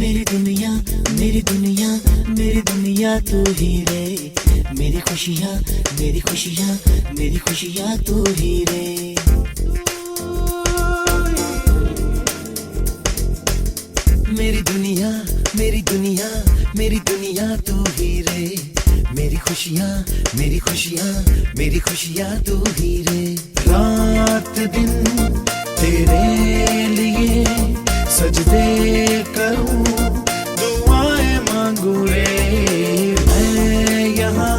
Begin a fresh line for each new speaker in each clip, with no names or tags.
मेरी दुनिया मेरी दुनिया मेरी दुनिया तू ही रे। मेरी खुशियाँ मेरी खुशियाँ मेरी खुशियाँ तू ही रे। मेरी दुनिया मेरी दुनिया मेरी दुनिया तू ही रे। मेरी खुशियाँ मेरी खुशियाँ मेरी खुशियाँ तू ही रे। रात दिन तेरे लिए सजदे करूं, दुआएं मांगू रे। मैं यहाँ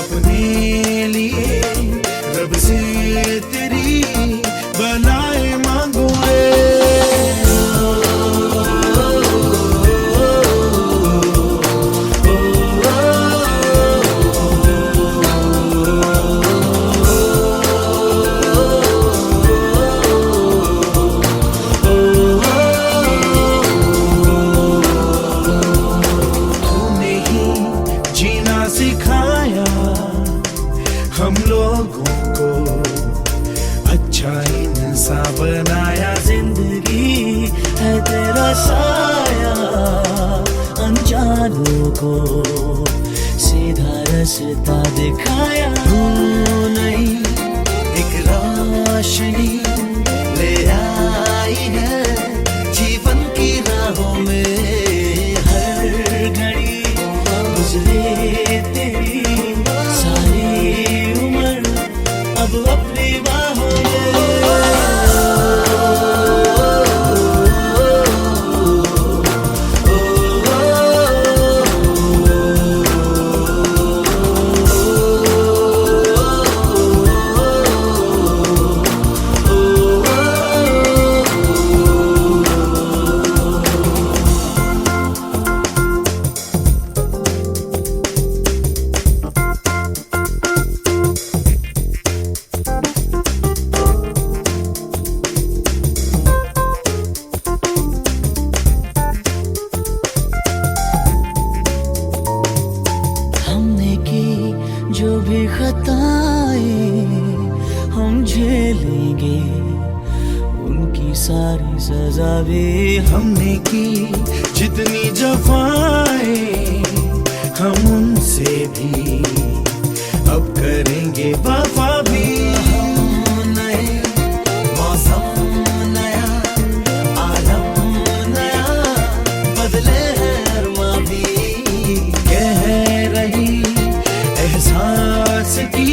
अपने लिए रब से तेरी भलाई मांगू रे। हम लोगों को अच्छा इंसान बनाया, जिंदगी है तेरा साया। अनजानों को सीधा रास्ता दिखाया। तू नहीं एक रोशनी ले आई है जीवन की राहों में। हर घड़ी गुजरे तेरी अब अपनी बाहों जो भी खताएं हम झेलेंगे, उनकी सारी सजा भी हमने की। जितनी जफाएं हम उनसे भी अब करेंगे वफा भी। हम नए मौसम नया आलम नया, बदले हैं अरमा भी। कह रही एहसास की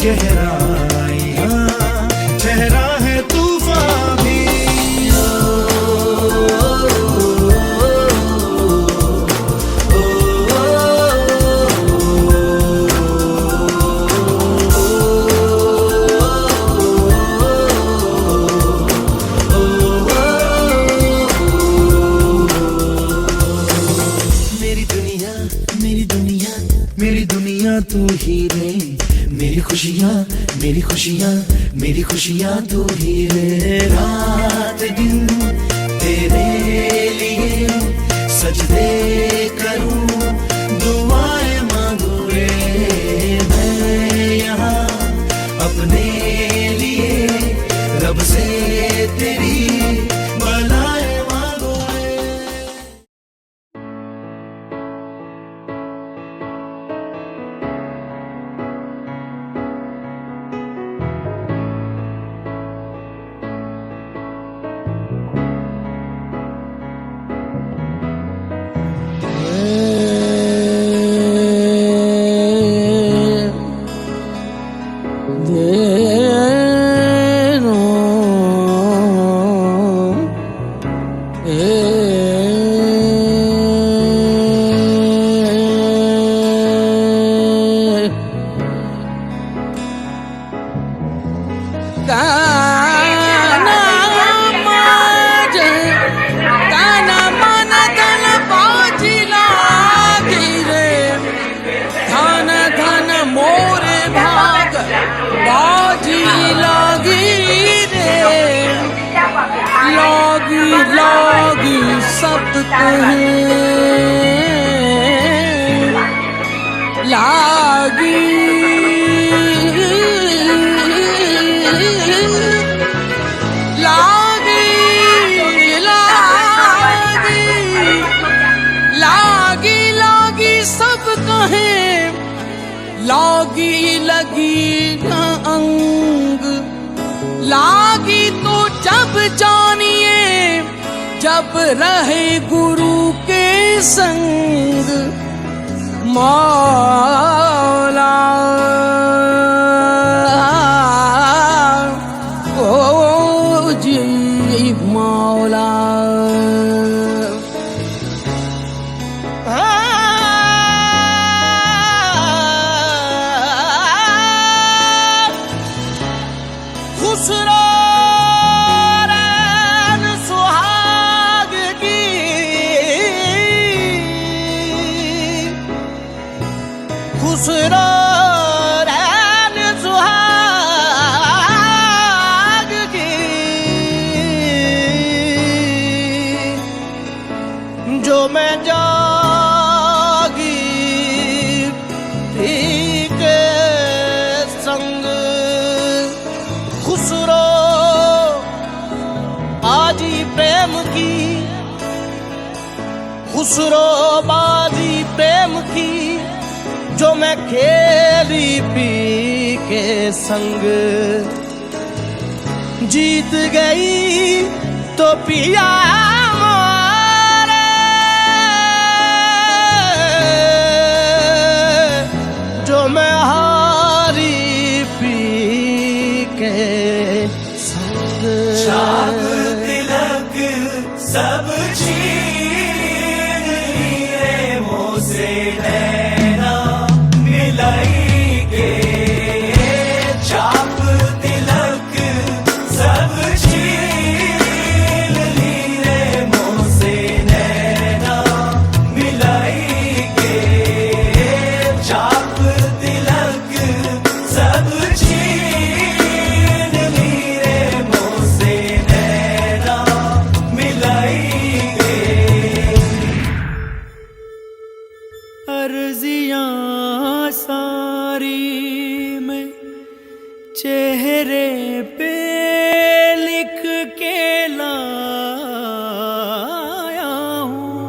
गहराइयाँ, ठहरा है तूफान भी। मेरी दुनिया मेरी दुनिया मेरी दुनिया तू ही रे। मेरी खुशियाँ मेरी खुशियाँ मेरी खुशियाँ तू ही रे। रात दिन तेरे लिए सजदे करूं, दुआएं मांगू रे। मैं यहाँ अपने लिए रब से तेरी भलाई मांगू रे। सब लागी लागी लागी
लागी लगी न अंग, लागी तो जब जानिए जब रहे गुरु के संग। मौला ओ जी मौला, खुसरो रैन सुहाग की, खुसरो रैन सुहाग की, जो मैं जागी थी के संग। खुसरो बाजी प्रेम की, खुसरो बाजी प्रेम की, जो मैं खेली पी के संग। जीत गई तो पिया मोरे, जो मैं हारी पी के संग।
चाक तिलक सब छीन लिए मुँह से नैना मिलाएंगे। चाक तिलक सब छीन लिए मुँह से नैना मिलाएंगे। चाक तिलक सब छीन लिए मुँह से नैना मिलाएंगे।
अर्जियां सारी मैं चेहरे पे लिख के लाया हूँ।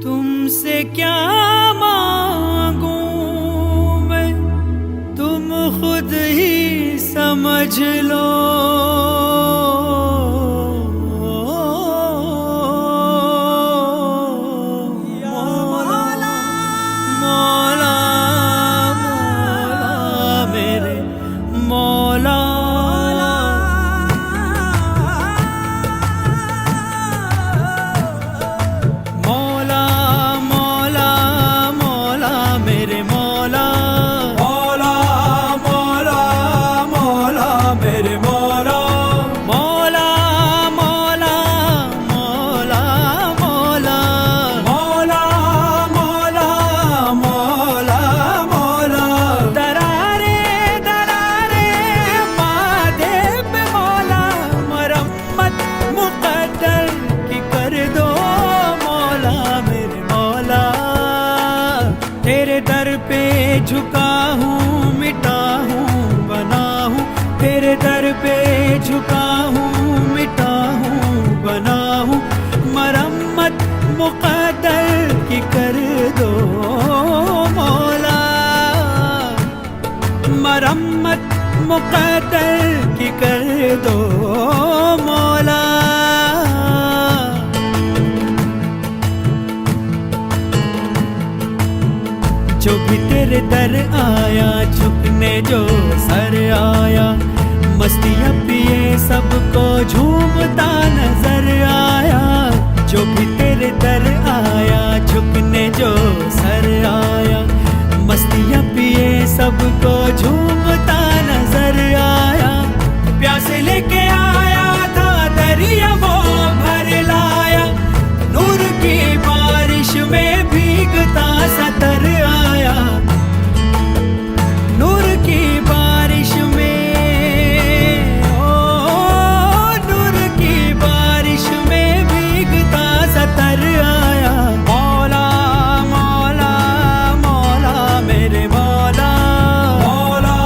तुमसे क्या मांगूं मैं, तुम खुद ही समझ लो। झुका हूँ मिटा हूँ बना हूँ, तेरे दर पे झुका हूँ मिटा हूँ बना हूँ। मरम्मत मुक़द्दर की कर दो मौला, मरम्मत मुक़द्दर की कर दो मौला। जो भी तेरे दर आया झुकने जो सर आया, मस्तियाँ पिए सबको झूमता नजर आया। जो भी तेरे दर आया झुकने जो सर आया, मस्तियाँ पिए सबको झूमता नजर आया। प्यासे लेके आया था दरिया वो भर लाया, नूर की बारिश में भीगता सतर आया। नूर की बारिश में ओ नूर की बारिश में भीगता सतर आया। मौला मौला मौला मेरे मौला, मौला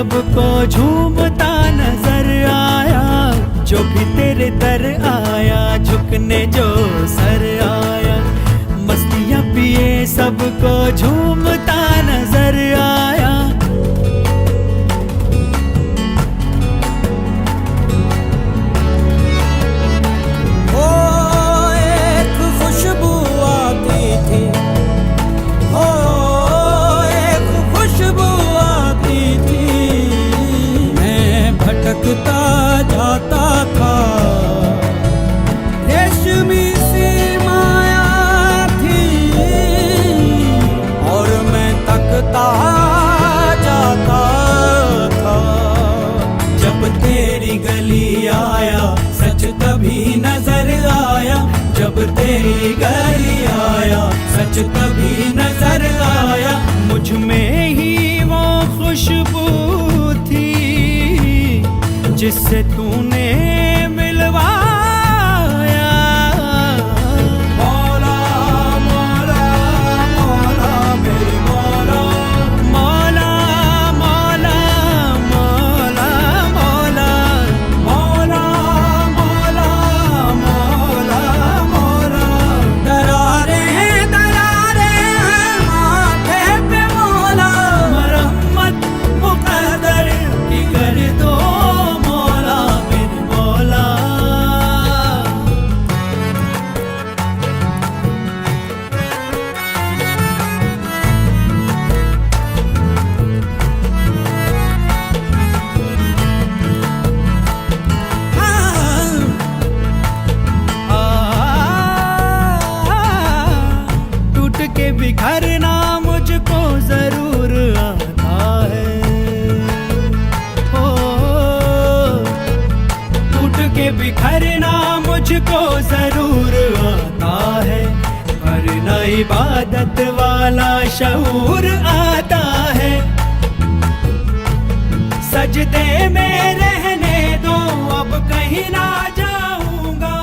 सबको झूमता नजर आया, जो भी तेरे दर आया झुकने जो सर आया। मस्तियाँ पिए सबको झूमता नजर आया।
जाता था रेशमी सी माया थी, और मैं तकता जाता था।
जब तेरी गली आया सच तभी नजर आया, जब तेरी गली आया सच तभी नजर आया। मुझ में ही वो खुशबू थी जिससे तूने मिलवाया। मौला मौला मौला मेरे मौला, मौला मौला मौला मौला, मौला मौला मौला मौला।
दरारे दरारे माथे पे मौला,
मरम्मत मुक़द्दर की कर दो बिखरना मुझको जरूर आता है। ओ टूट के बिखरना मुझको जरूर आता है, पर न इबादत वाला शऊर आता है। सजदे में रहने दो अब कहीं ना जाऊंगा।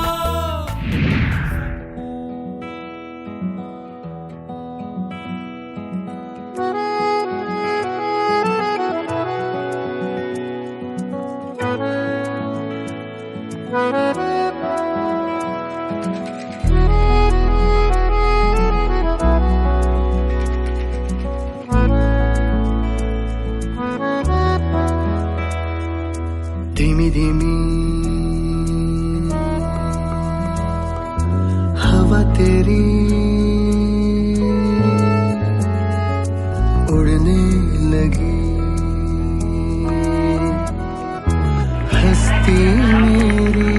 धीमी धीमी हवा तेरी उड़ने लगी, हस्ती मेरी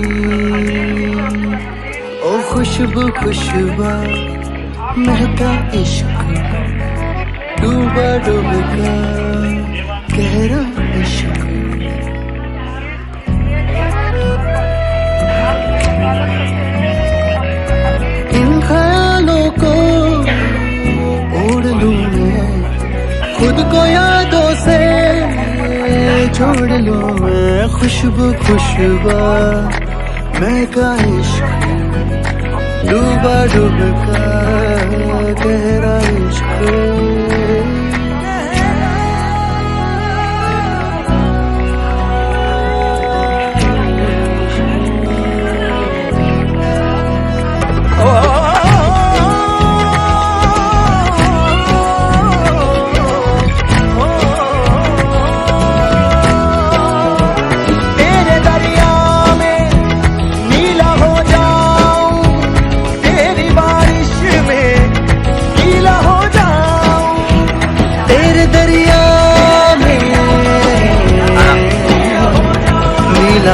ओ खुशबू खुशबा महका इश्क, डूबा डूबा गहरा इश्क। इन ख्यालों को ओढ़ लूं मैं, खुद को यादों से छोड़ लूं मैं। खुशबू खुशबा महका इश्क, डूबा डूबा गहरा इश्क।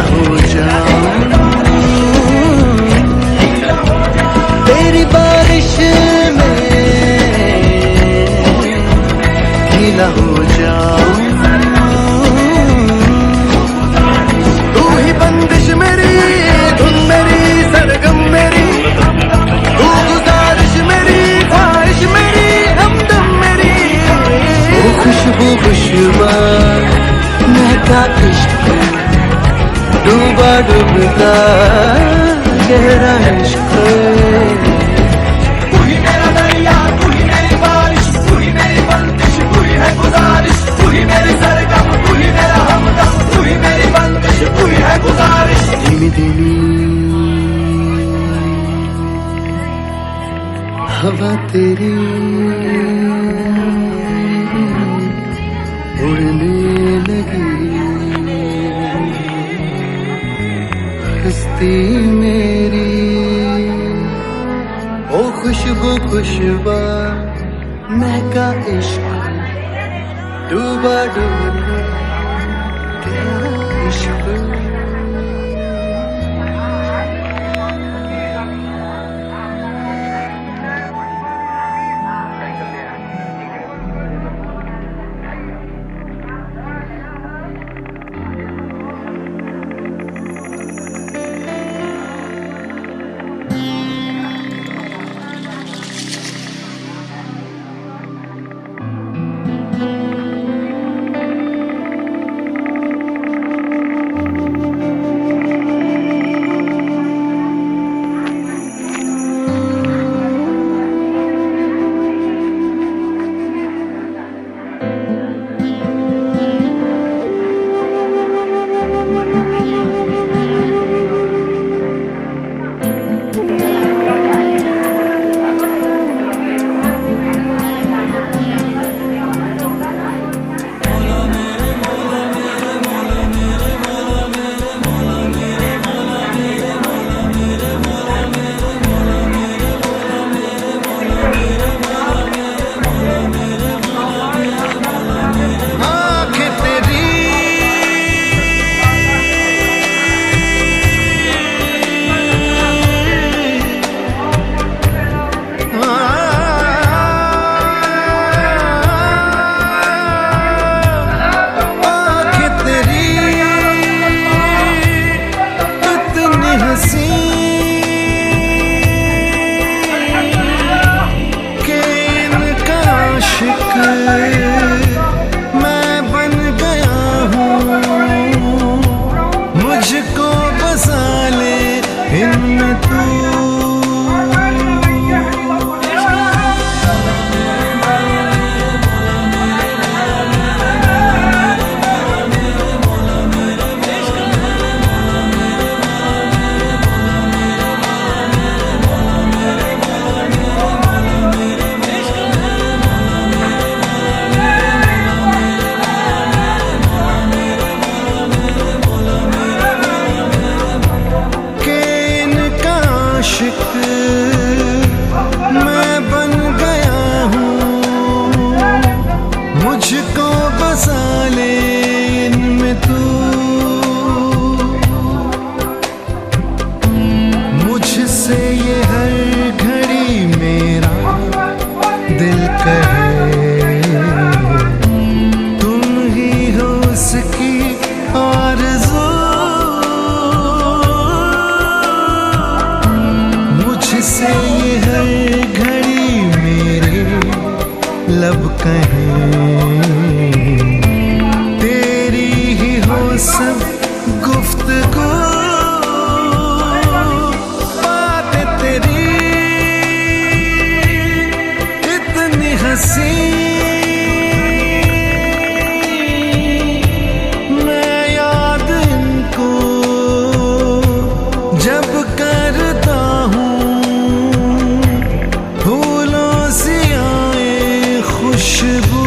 हो जाऊं तेरी बारिश में, गीला हो जाऊं। तू ही बंदिश मेरी, धुन मेरी, सरगम मेरी, तू गुजारिश मेरी, ख्वाहिश मेरी, हमदम मेरी। वो खुशबू खुशबा महका इश्क, डूबा डूबता गहरा इश्क।
तू ही मेरा दरिया, तू ही मेरी बारिश, तू ही मेरी बंदिश, तू ही है गुजारिश, तू ही मेरी सरगम, तू ही
तेरी उड़ने लगी हस्ती मेरी, ओ खुशबू खुशबा महका इश्क डूबा डूबा तेरा इश्क। लब कहें तेरी ही हो सब गुफ्तगू, बातें तेरी इतनी हंसी, मैं याद इनको जब करता हूँ फूलों सी आए खुशबू।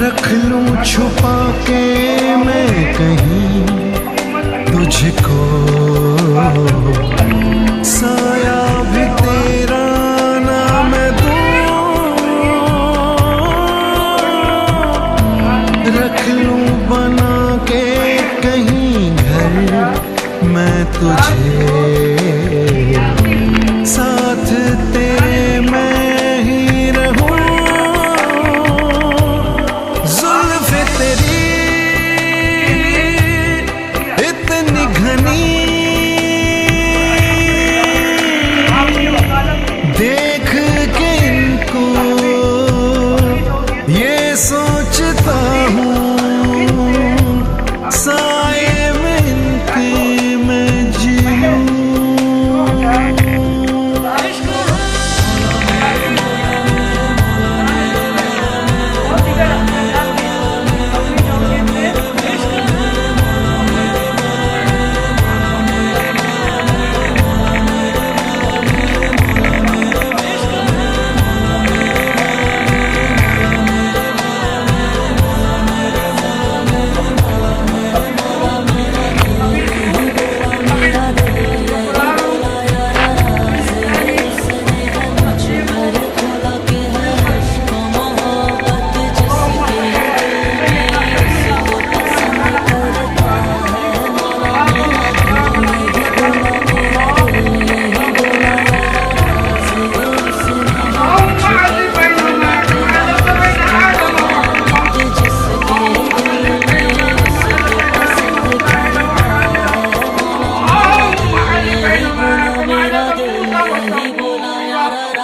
रख लूं छुपा के मैं कहीं तुझको, साया भी तेरा ना मैं दूं, रख लूं बना के कहीं घर मैं तुझे, साथ तेरे मैं ही रहूं, जुल्फ़े तेरी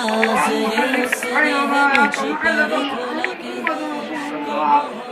राज है उसने हमें छिपा के खोला के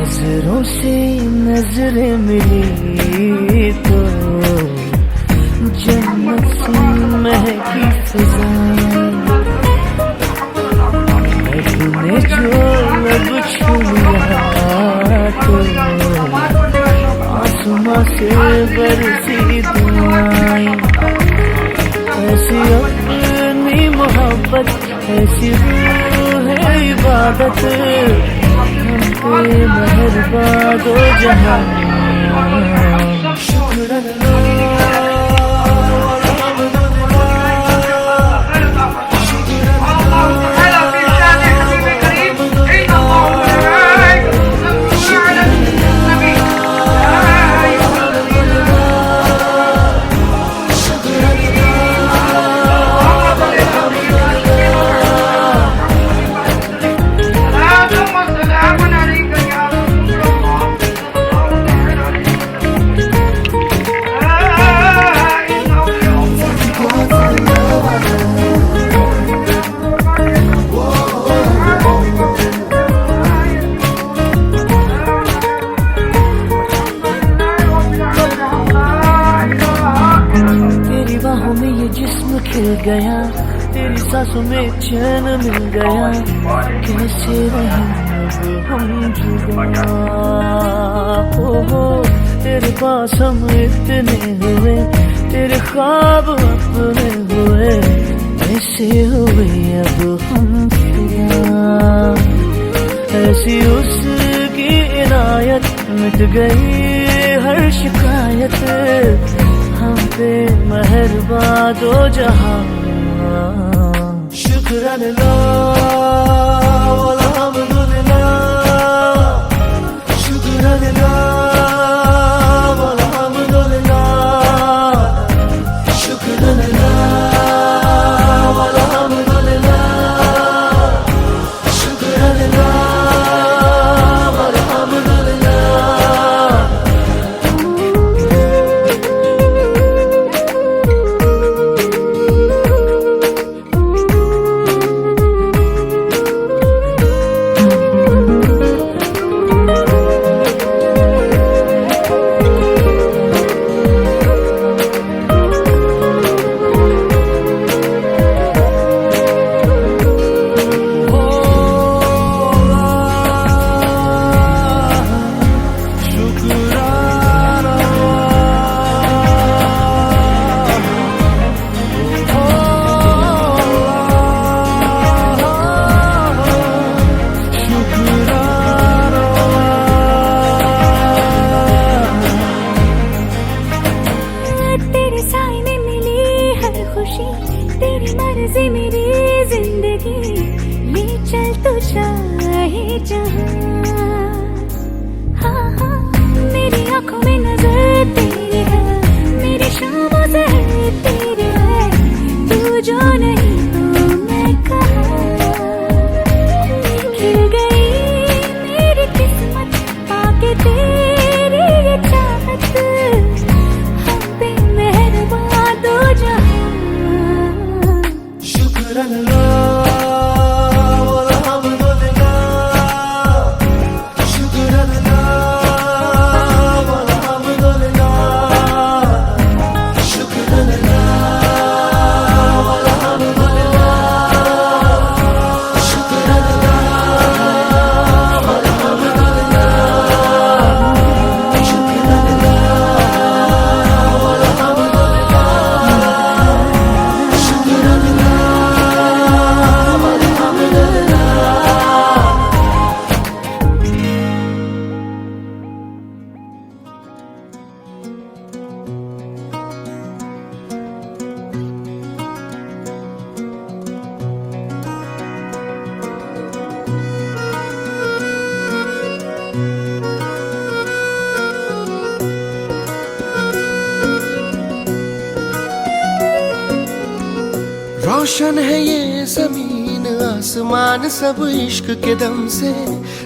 नजरों से नजरें मिली तो जन्नत सी महकी फिजाएं तूने जो लब छू लिया तो आसमां से बरसी दुआएं ऐसी अपनी मोहब्बत ऐसी रूह है इबादत मेहरबा दो जहां शुक्र खिल गया तेरी सांसों में चैन मिल गया कैसे रहें अब हम जुदा हो तेरे पास हम इतने हुए तेरे ख्वाब अपने हुए ऐसे हुए अब हम फिदा ऐसी उसकी इनायत मिट गई हर शिकायत हम पे मेहरबा दो जहां शुक्रानल्लाह वल्हम्दुलिल्लाह शुक्रानल्लाह वल्हम्दुलिल्लाह शुक्रानल्लाह वल्हम्दुलिल्लाह शुक्रानल्लाह वल्हम्दुलिल्लाह तेरी मर्जी मेरी जिंदगी ले चल तू चाहे जहां हाँ हाँ मेरी आंखों में नजर तेरी है मेरी शामों से तेरी है तू जो नहीं तो मैं कहाँ खिल गई मेरी किस्मत पाके तेरी ये चाहत हम पे मेहरबा दो जहां शुक्रानल्लाह वल्हम्दुलिल्लाह
रोशन है ये जमीन आसमान सब इश्क के दम से,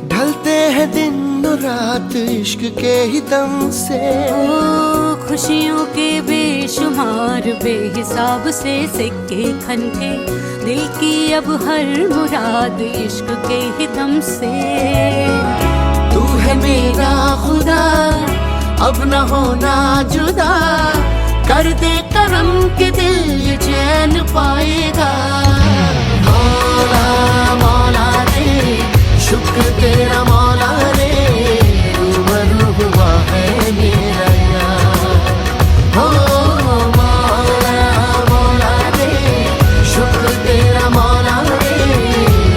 ढलते हैं दिन और रात इश्क के ही दम से।
ओ खुशियों के बेशुमार बेहिसाब से सिक्के खनके, दिल की अब हर मुराद इश्क के ही दम से।
तू है मेरा खुदा अब न होना जुदा, कर दे करम के दिल ये चैन पाएगा। मौला मौला रे शुक्र तेरा मौला रे, रूबरू हुआ है मेरा यार। हो मौला मौला रे शुक्र तेरा मौला रे,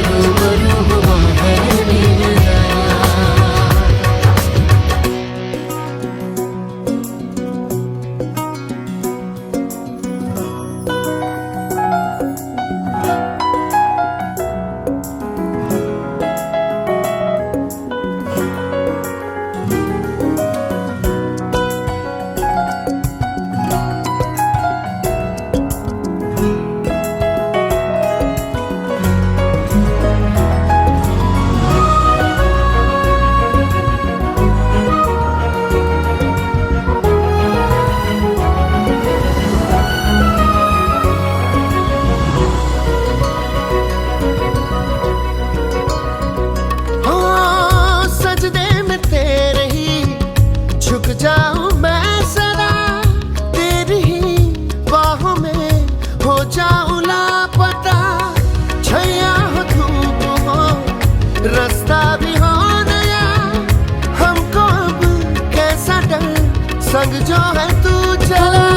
रूबरू हुआ है मेरा यार। जाऊं मैं सदा तेरी ही बाहों में, हो जाऊं लापता छैया हो धूप हो रास्ता भी हो नया। हमको अब कैसा डर संग जो है तू चला।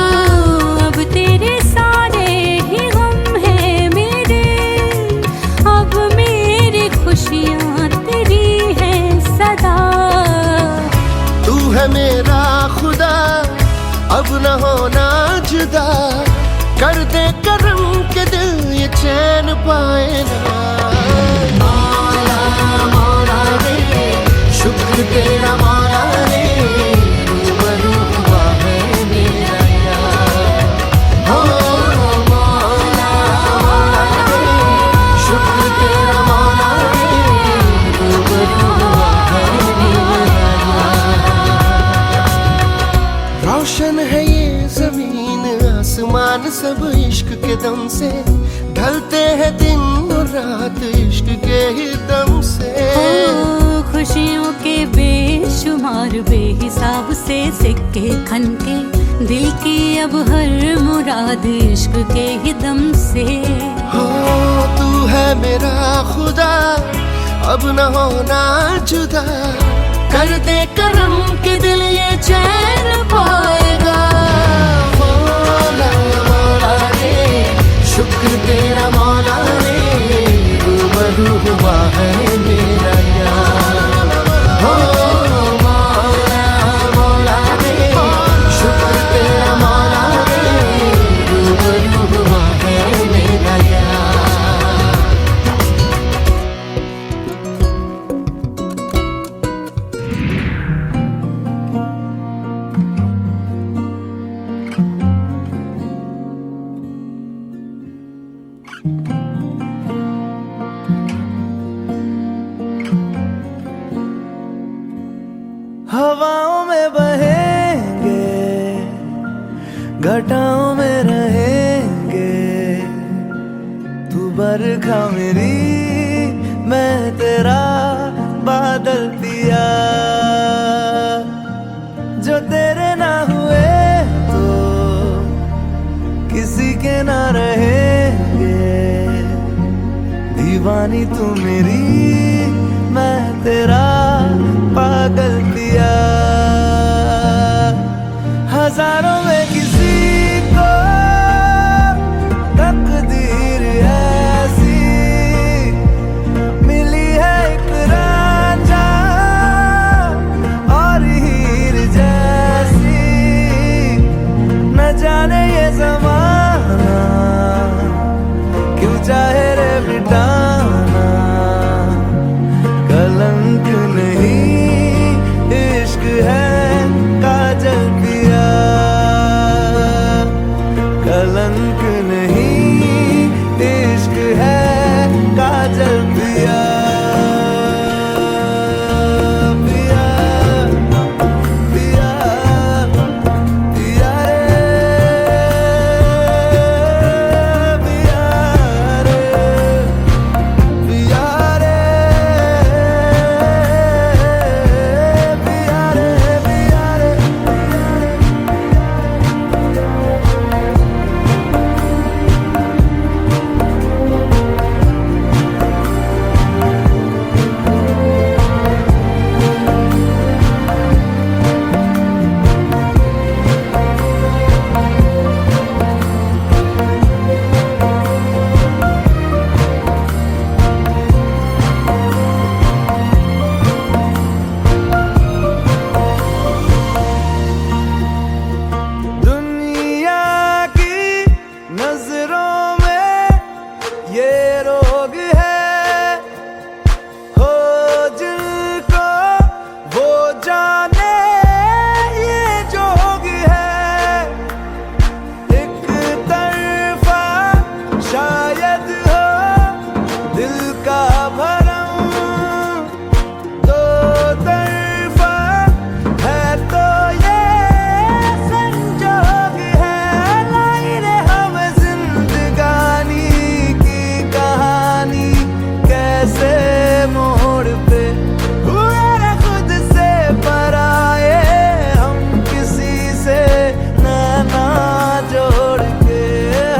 अब तेरे सारे ही गम है मेरे, अब मेरी खुशियाँ तेरी है सदा।
तू है मेरा खुदा अब न होना जुदा, कर दे करम के दिल ये चैन पाए ना। मौला मौला रे शुक्र तेरा मौला रे, रूबरू हुआ है मेरा यार। हो मौला मौला रे शुक्र तेरा मौला रे, रूबरू हुआ है मेरा यार। रोशन है ये जमीन आसमान सब इश्क के दम से, ढलते हैं दिन और रात इश्क के ही दम से।
ओ खुशियों के बेशुमार बेहिसाब से सिक्के खनके, दिल की अब हर मुराद इश्क के ही दम से।
हो तू है मेरा खुदा अब न होना जुदा, कर दे करम के दिल ये चैन पाएगा। मौला मौला रे शुक्र तेरा मौला रे, रूबरू हुआ है मेरा यार। हो मौला मौला रे शुक्र तेरा मौला रे, रूबरू हुआ है मेरा यार।
हवाओं में बहेंगे, घटाओं में रहेंगे, तू बरखा मेरी मैं तेरा बादल पिया। जो तेरे ना हुए तो किसी के ना रहेंगे, दीवानी तू मेरी मैं तेरा पागल पिया। हजारों में किसी को तकदीर ऐसी मिली है, एक रांझा और हीर जैसी। न जाने ये ज़माना क्यों चाहे रे मिटाना, कलंक नहीं इश्क है काजल पिया। काजल पिया पिया पिया पिया रे पिया रे पिया रे पिया रे पिया रे। दुनिया की नजरों में ये रोग है हो जिनको वो जाने ये जोग है एक तरफा शायद हो दिल का भरम दो तरफा है तो ये संजोग है लाई रे हम जिंदगानी की कहानी कैसे मोड़ पे हुए रे खुद से पराए हम किसी से ना जोड़ के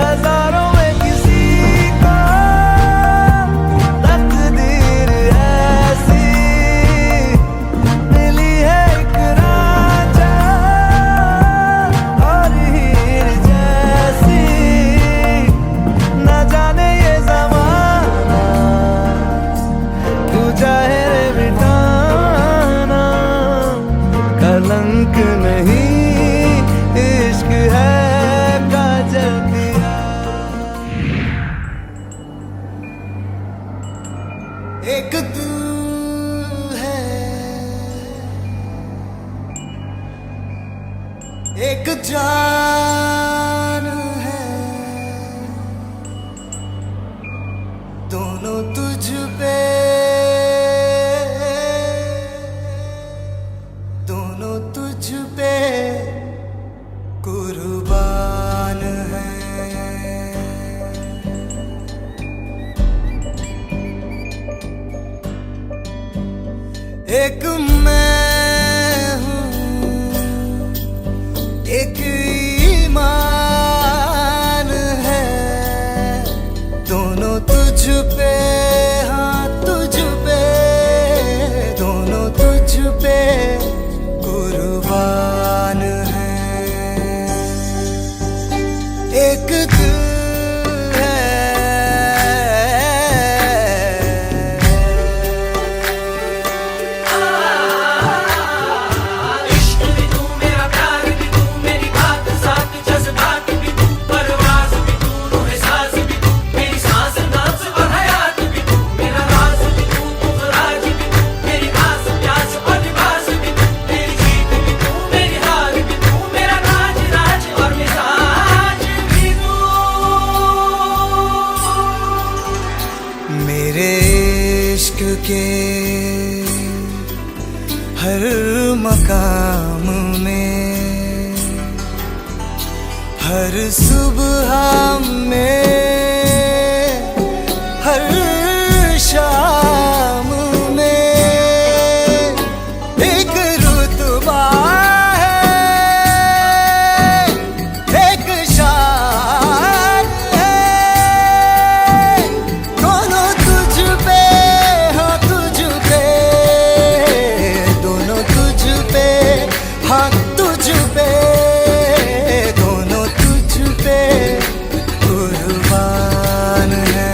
हजारों में किसी को तकदीर ऐसी मिली है एक रांझा और हीर जैसी न जाने ये ज़माना क्यों चाहे रे मिटाना कलंक नहीं इश्क है काजल पिया। एक तू है एक जान है दोनों तुझ पे दोनों तुझ पे कुर्बान है। एक मैं हूँ एक ईमान है दोनों तुझ पे हाँ तुझ पे दोनों तुझ पे कुर्बान है। एक दिल है
इश्क भी तू मेरा प्यार भी तू मेरी बात साथ जज्बात भी तू परवाज़ भी तू रूह साज़ भी तू मेरी सांस नाज़ और हयात भी तू मेरा राज़ भी तू पुख़राज भी तू मेरी आस प्यास और लिबास भी तू मेरी जीत भी तू मेरी हार भी तू मेरा नाज राज और मिजाज भी तू।
मेरे इश्क के हर मकाम में हर सुबह में हर शाम में एक रुतबा है एक शान है दोनों तुझ पे हाँ तुझ पे दोनों तुझ पे हाँ तुझ पे दोनों तुझ पे कुर्बान है।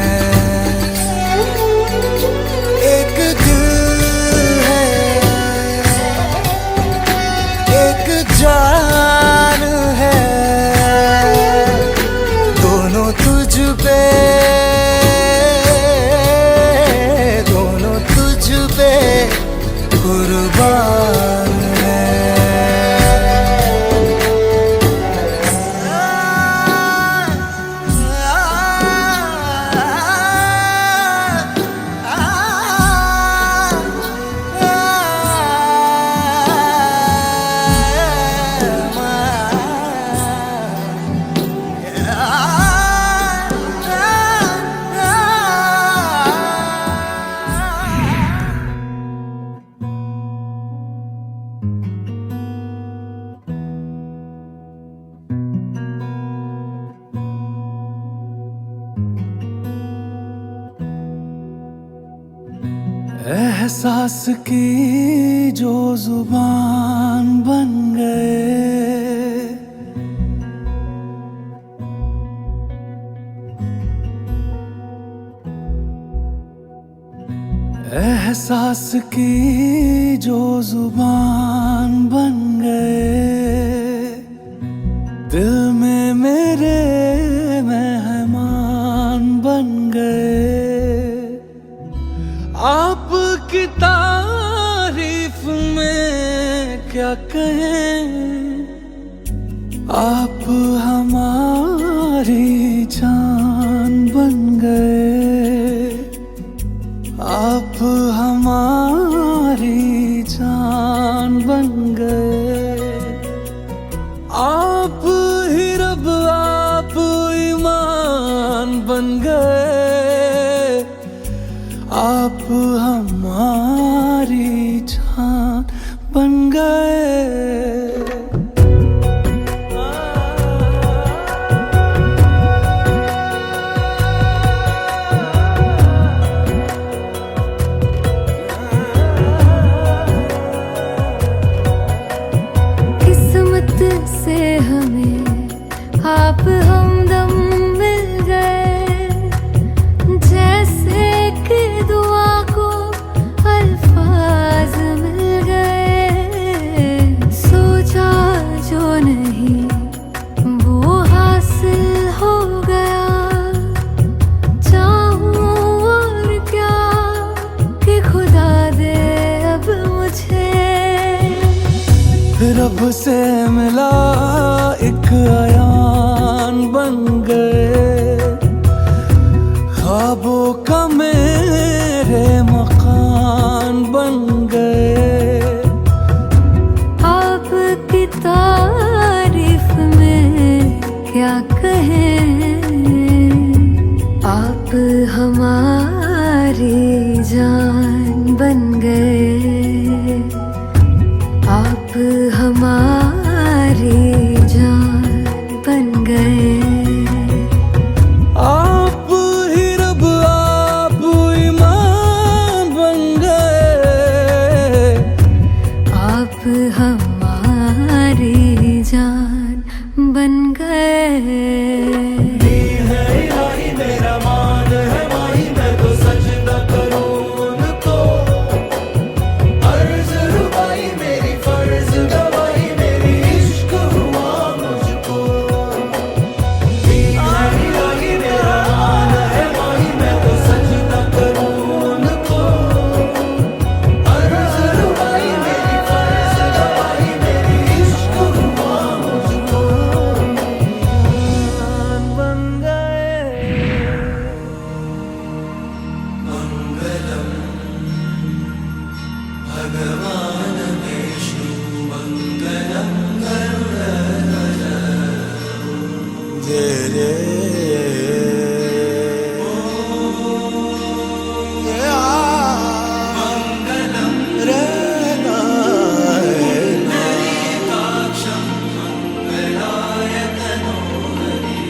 एहसास की जो जुबान बन गए, एहसास की जो जुबान बन गए, दिल में मेरे मेहमान बन गए। आपकी तारीफ में क्या कहें, आप हमारी जान बन गए, आप हमारी जान बन गए। आप ही रब आप ईमान बन गए, आप हमारी जान बन गए।
किस्मत से हमें आप हमदम मिल गए, जैसे कि दुआ को अल्फाज मिल गए। सोचा जो नहीं वो हासिल हो गया, चाहूं और क्या कि खुदा दे अब मुझे।
रब से मिला एक अयान बन गए, ख्वाबों का मेरे मकान बन गए।
आपकी तारीफ में क्या कहें, आप हमारी जान बन गए, आप हमारी जान बन गए।
आप ही रब आप ईमान बन गए,
आप हमारी जान बन गए।
मेरा मान है माही, मैं तो सजदा करूं उनको। अर्ज रुबाई मेरी फर्ज गवाही, मेरी इश्क हुआ मुझको। मेरा मान है माही, मैं तो सजदा करूं उनको। अर्ज रुबाई मेरी फर्ज गवाही, मेरी इश्क हुआ मुझको।
बन गए।
मंगलम भगवान विष्णु मंगलम गरुड़ध्वज। नलिकाक्षं मंगलाय तनोहरि।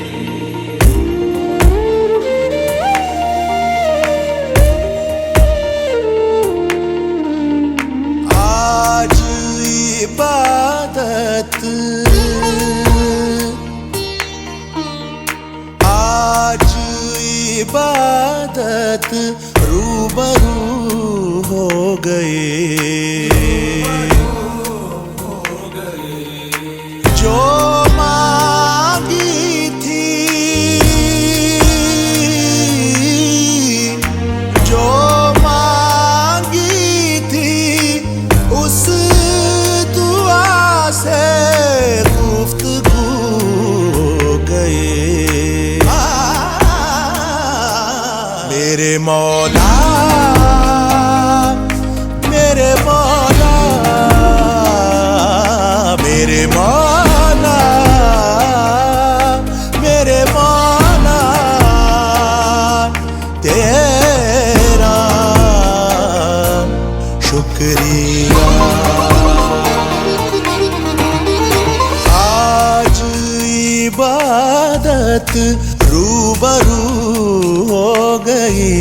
आज इबादत, आज इबादत रूबरू हो गए। जो मांगी थी, जो मांगी थी, उस दुआ से गुफ्तगू हो गए। मेरे मौला, मेरे मौला, मेरे मौला, मेरे मौला, तेरा शुक्रिया। आज इबादत रूबरू हो गई।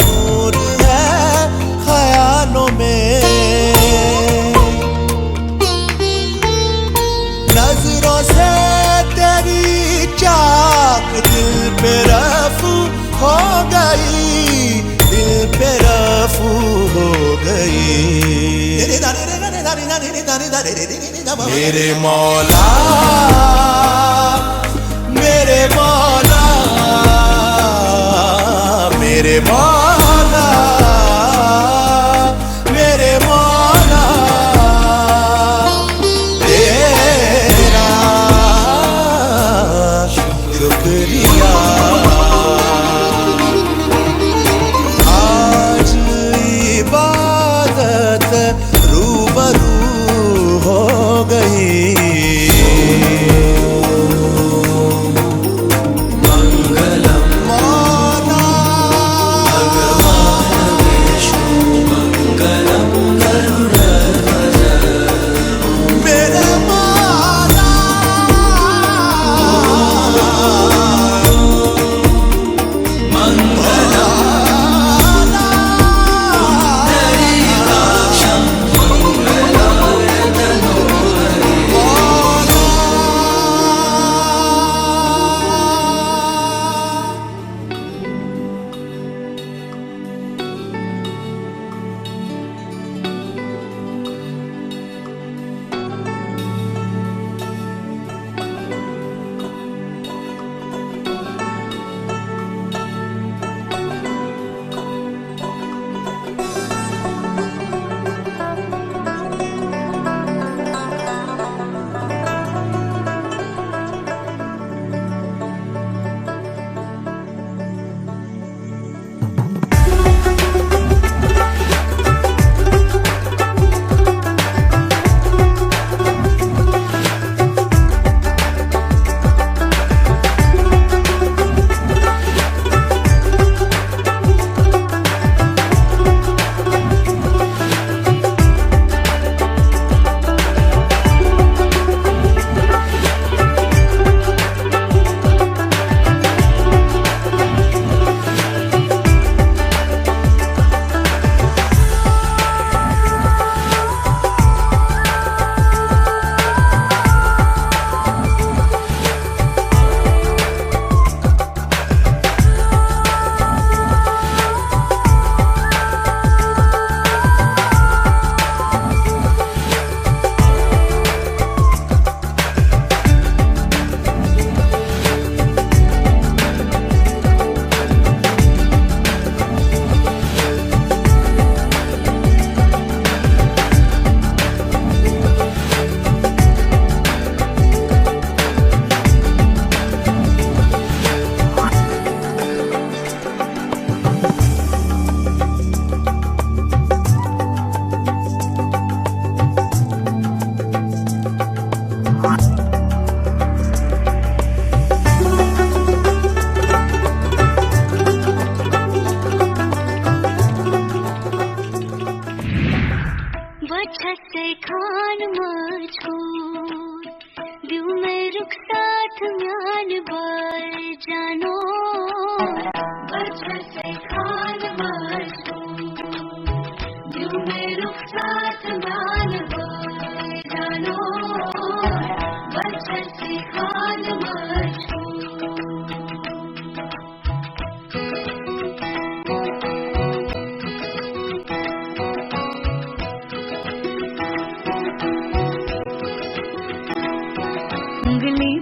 नूर है ख्यालों में। नजरों से तेरी चाक दिल पे रफू हो गई, दिल पे रफू हो गई। मेरे मौला मेरे मौला मेरे मौला मेरे मौला तेरा शुक्रिया। आज इबादत रूबरू हो गई।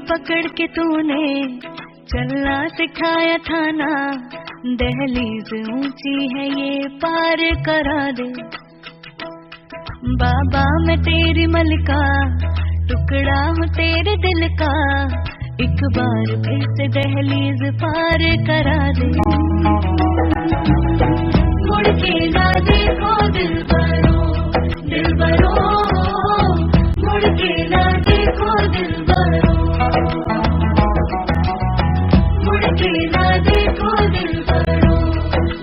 पकड़ के तूने चलना सिखाया था ना, दहलीज ऊंची है ये पार करा दे। बाबा मैं तेरी मलका, टुकड़ा हूँ तेरे दिल का, एक बार फिर से दहलीज पार करा दे। मुड़ के ना देखो दिल भरो, दिल भरो, मुड़ के ना देखो दिल भरो, मुड़ के ना देखो दिल भरो,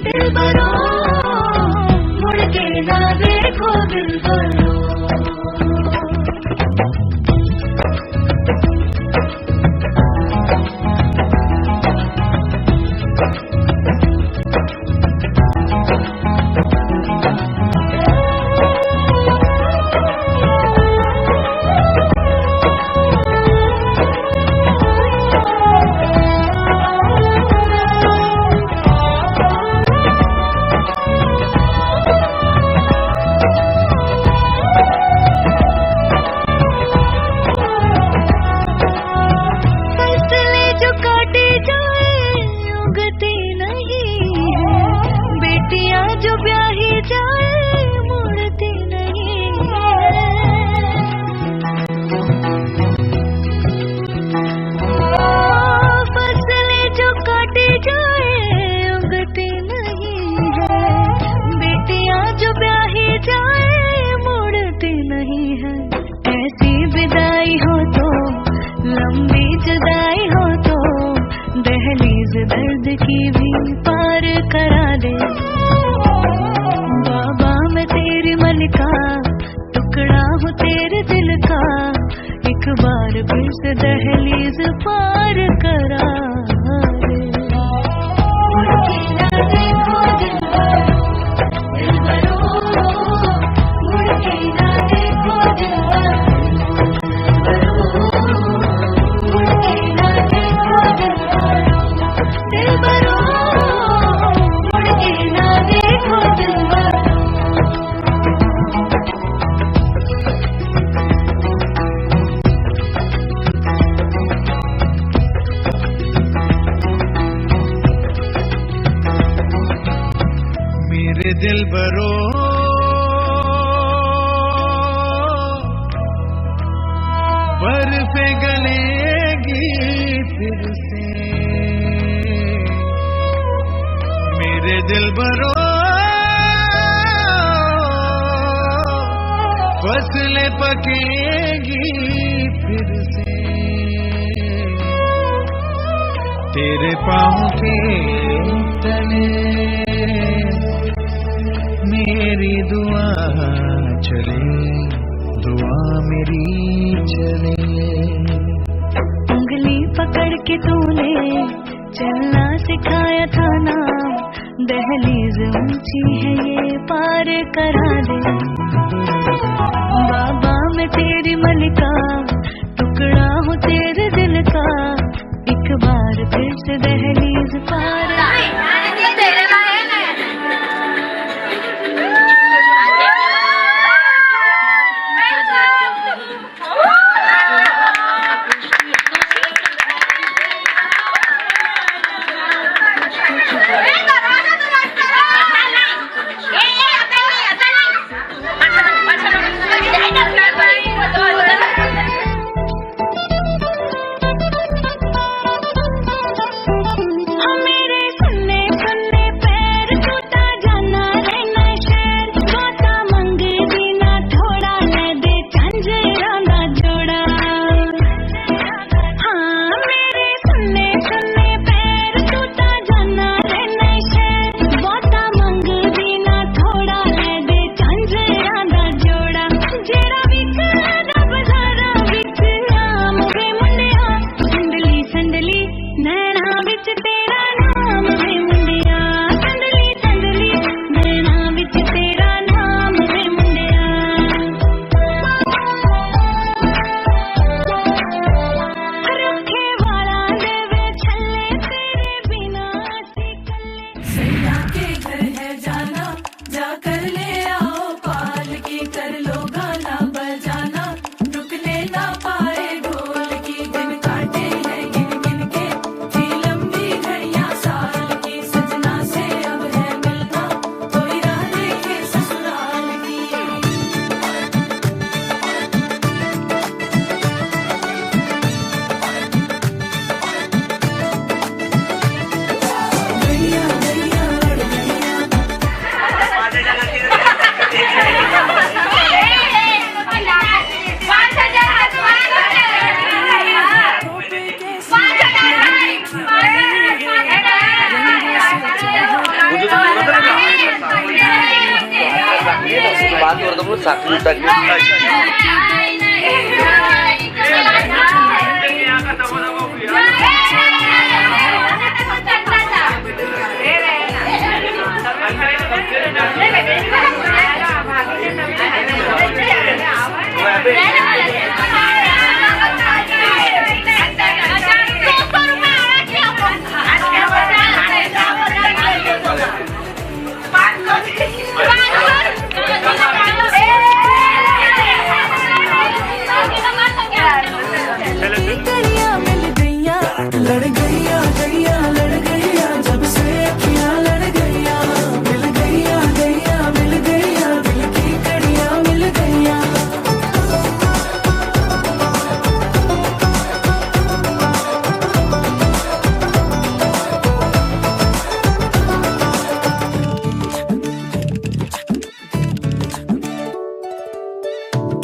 दिल भरो, मुड़ के ना देखो दिल भरो। बार फिर से दहलीज पार करा दे। मुड़ के ना देखो दिलबरो, मुड़ के ना देखो दिलबरो, मुड़ के ना देखो दिलबरो, मुड़ के ना देखो दिलबरो।
मेरे दिलबरो बर्फे गलेगी फिर से, मेरे दिलबरो फसलें पकेगी फिर से, तेरे पाँव के तले मेरी दुआ चले, दुआ मेरी चले।
उंगली पकड़ के तूने चलना सिखाया था ना, दहलीज ऊंची है ये पार करा दे। बाबा मैं तेरी मलिका, टुकड़ा हूँ तेरे दिल का, एक बार फिर से दहलीज पार।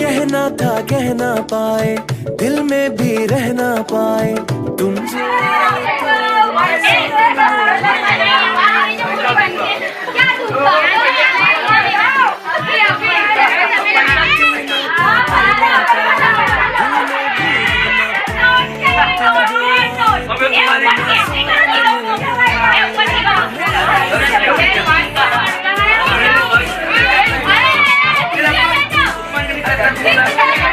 कहना था कह ना पाए, दिल में भी रह ना पाए, तुमसे दिल में भी
चले